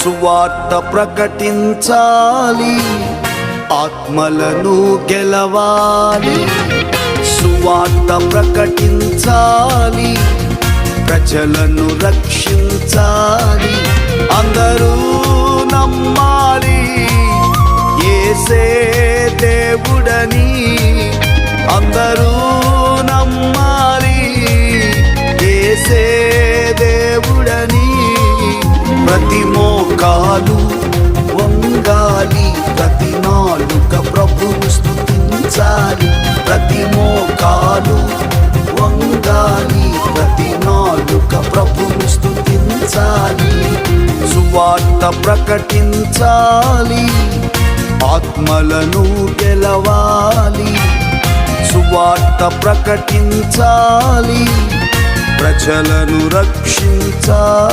సువార్త ప్రకటించాలి, ఆత్మలను గెలవాలి. సువార్త ప్రకటించాలి, ప్రజలను రక్షించాలి. అందరూ నమ్మాలి యేసే దేవుడని. అందరూ నమ్మాలి యేసే దేవుడని. ప్రతి మోకాలు వంగాలి, ప్రతి నాలుక ప్రభువు స్తుతించాలి. ప్రతి మోకాలు వంగాలి, ప్రతి నాలుక ప్రభువు స్తుతించాలి. సువార్త ప్రకటించాలి, ఆత్మలను గెలవాలి. సువార్త ప్రకటించాలి, ప్రజలను రక్షించాలి.